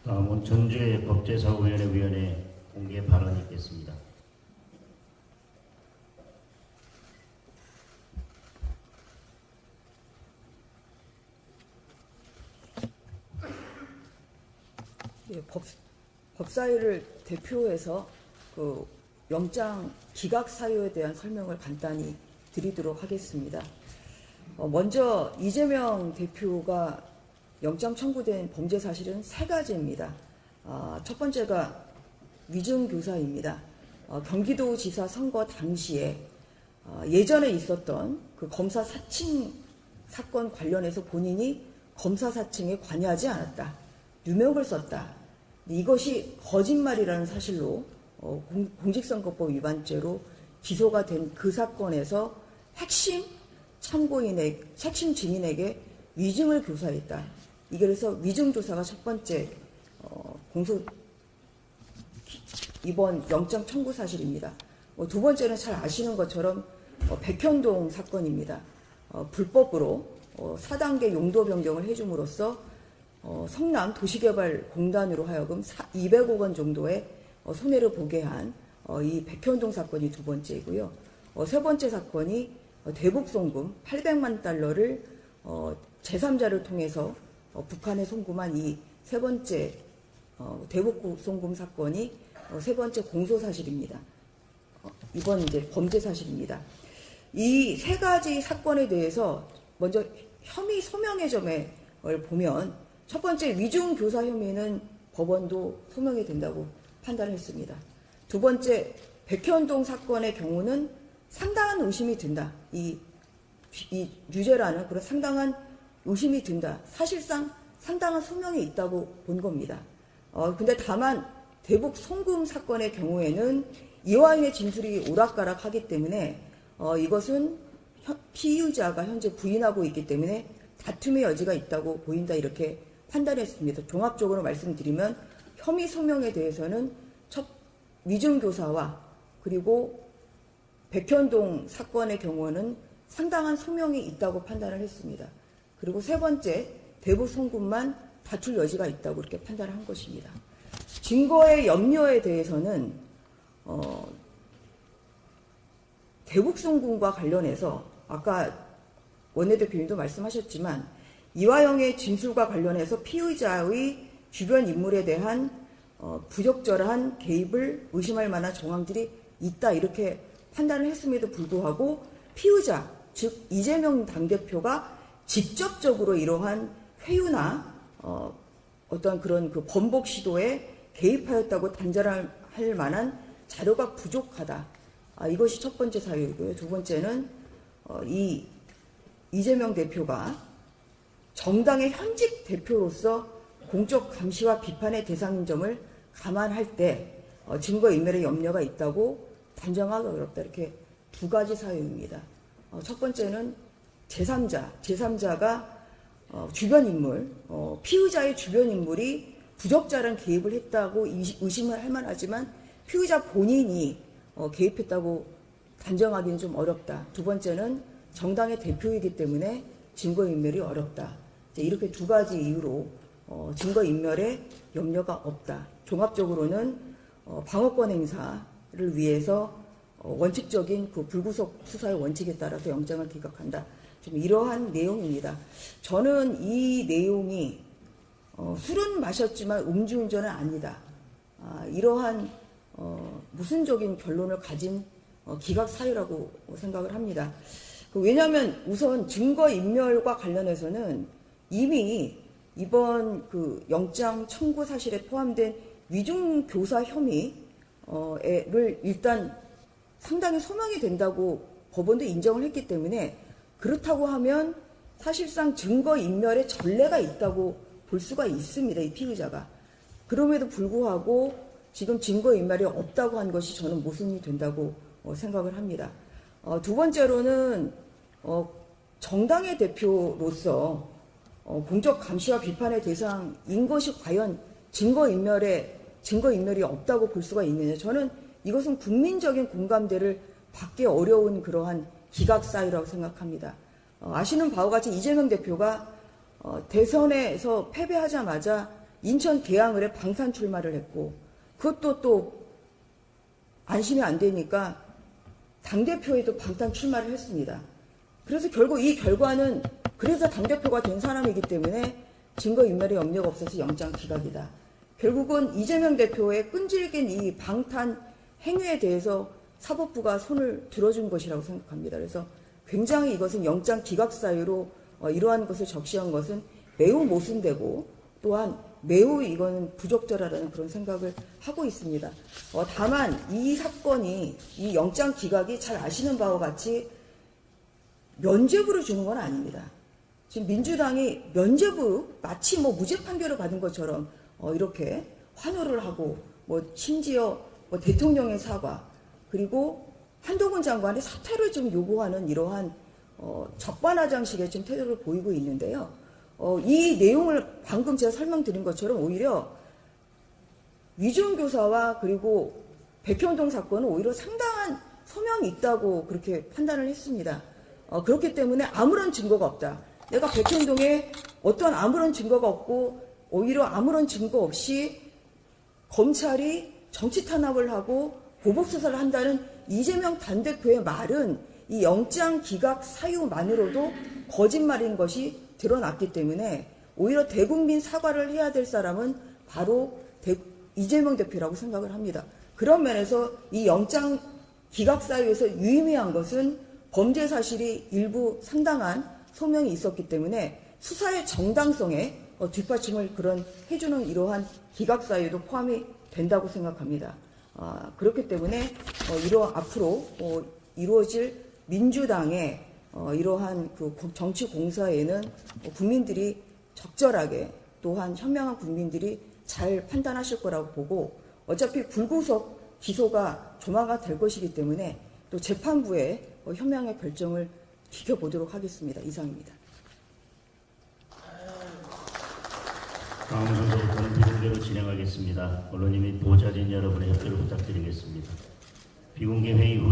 다음은 전주의 법제사후위원회 위원회 공개 발언이 있겠습니다. 예, 법사위를 대표해서 그 영장 기각 사유에 대한 설명을 간단히 드리도록 하겠습니다. 먼저 이재명 대표가 영장 청구된 범죄 사실은 세 가지입니다. 첫 번째가 위증교사입니다. 경기도지사 선거 당시에 예전에 있었던 그 검사 사칭 사건 관련해서 본인이 검사 사칭에 관여하지 않았다. 누명을 썼다. 이것이 거짓말이라는 사실로 공직선거법 위반죄로 기소가 된 그 사건에서 핵심 증인에게 위증을 교사했다. 이게 그래서 위증조사가 첫 번째 이번 영장 청구 사실입니다. 두 번째는 잘 아시는 것처럼 백현동 사건입니다. 불법으로 4단계 용도 변경을 해줌으로써 성남 도시개발공단으로 하여금 200억 원 정도의 손해를 보게 한 이 백현동 사건이 두 번째이고요. 세 번째 사건이 대북 송금 800만 달러를 제3자를 통해서 북한에 송금한 이 세 번째 대북 송금 사건이 세 번째 공소 사실입니다. 이번 이제 범죄 사실입니다. 이 세 가지 사건에 대해서 먼저 혐의 소명의 점을 보면 첫 번째 위증 교사 혐의는 법원도 소명이 된다고 판단했습니다. 두 번째 백현동 사건의 경우는 상당한 의심이 든다. 이 유죄라는 그런 상당한 의심이 든다. 사실상 상당한 소명이 있다고 본 겁니다. 근데 다만 대북 송금 사건의 경우에는 이화인의 진술이 오락가락하기 때문에 이것은 피의자가 현재 부인하고 있기 때문에 다툼의 여지가 있다고 보인다 이렇게 판단했습니다. 종합적으로 말씀드리면 혐의 소명에 대해서는 첫 위증교사와 그리고 백현동 사건의 경우는 상당한 소명이 있다고 판단을 했습니다. 그리고 세 번째 대북 송금만 다툴 여지가 있다고 이렇게 판단을 한 것입니다. 증거의 염려에 대해서는 대북 송금과 관련해서 아까 원내대표님도 말씀하셨지만 이화영의 진술과 관련해서 피의자의 주변 인물에 대한 부적절한 개입을 의심할 만한 정황들이 있다 이렇게 판단을 했음에도 불구하고 피의자 즉 이재명 당대표가 직접적으로 이러한 회유나 어떤 그런 그 번복 시도에 개입하였다고 단정할 만한 자료가 부족하다. 이것이 첫 번째 사유이고요. 두 번째는 이 이재명 대표가 정당의 현직 대표로서 공적 감시와 비판의 대상인 점을 감안할 때 증거인멸의 염려가 있다고 단정하기 어렵다. 이렇게 두 가지 사유입니다. 첫 번째는 제3자가 주변 인물, 피의자의 주변 인물이 부적절한 개입을 했다고 의심을 할 만하지만 피의자 본인이 개입했다고 단정하기는 좀 어렵다. 두 번째는 정당의 대표이기 때문에 증거인멸이 어렵다. 이렇게 두 가지 이유로 증거인멸에 염려가 없다. 종합적으로는 방어권 행사를 위해서 원칙적인 그 불구속 수사의 원칙에 따라서 영장을 기각한다. 좀 이러한 내용입니다. 저는 이 내용이 술은 마셨지만 음주운전은 아니다. 이러한 모순적인 결론을 가진 기각 사유라고 생각을 합니다. 왜냐하면 우선 증거인멸과 관련해서는 이미 이번 그 영장 청구 사실에 포함된 위증교사 혐의를 일단 상당히 소명이 된다고 법원도 인정을 했기 때문에 그렇다고 하면 사실상 증거인멸의 전례가 있다고 볼 수가 있습니다. 이 피의자가. 그럼에도 불구하고 지금 증거인멸이 없다고 한 것이 저는 모순이 된다고 생각을 합니다. 두 번째로는 정당의 대표로서 공적 감시와 비판의 대상인 것이 과연 증거인멸이 없다고 볼 수가 있느냐. 저는 이것은 국민적인 공감대를 받기 어려운 그러한 기각 사유라고 생각합니다. 아시는 바와 같이 이재명 대표가 대선에서 패배하자마자 인천 계양을에 방탄 출마를 했고 그것도 또 안심이 안 되니까 당대표에도 방탄 출마를 했습니다. 그래서 결국 이 결과는 그래서 당대표가 된 사람이기 때문에 증거인멸의 염려가 없어서 영장 기각이다. 결국은 이재명 대표의 끈질긴 이 방탄 행위에 대해서 사법부가 손을 들어준 것이라고 생각합니다. 그래서 굉장히 이것은 영장 기각 사유로 이러한 것을 적시한 것은 매우 모순되고 또한 매우 이거는 부적절하다는 그런 생각을 하고 있습니다. 다만 이 사건이 이 영장 기각이 잘 아시는 바와 같이 면죄부를 주는 건 아닙니다. 지금 민주당이 면죄부 마치 뭐 무죄 판결을 받은 것처럼 이렇게 환호를 하고 심지어 대통령의 사과 그리고 한동훈 장관의 사퇴를 좀 요구하는 이러한 적반하장식의 좀 태도를 보이고 있는데요. 이 내용을 방금 제가 설명드린 것처럼 오히려 위중교사와 그리고 백현동 사건은 오히려 상당한 소명이 있다고 그렇게 판단을 했습니다. 그렇기 때문에 아무런 증거가 없다. 내가 백현동에 어떤 아무런 증거가 없고 오히려 아무런 증거 없이 검찰이 정치 탄압을 하고 보복 수사를 한다는 이재명 당대표의 말은 이 영장 기각 사유만으로도 거짓말인 것이 드러났기 때문에 오히려 대국민 사과를 해야 될 사람은 바로 이재명 대표라고 생각을 합니다. 그런 면에서 이 영장 기각 사유에서 유의미한 것은 범죄 사실이 일부 상당한 소명이 있었기 때문에 수사의 정당성에 뒷받침을 해주는 이러한 기각 사유도 포함이 된다고 생각합니다. 그렇기 때문에 앞으로 이루어질 민주당의 이러한 그 정치 공사에는 국민들이 적절하게 또한 현명한 국민들이 잘 판단하실 거라고 보고 어차피 불구속 기소가 조만간 될 것이기 때문에 또 재판부의 현명한 결정을 지켜보도록 하겠습니다. 이상입니다. 다음 순서부터는 비공개로 진행하겠습니다. 언론인 및 보좌진 여러분의 협조를 부탁드리겠습니다. 비공개 회의 후에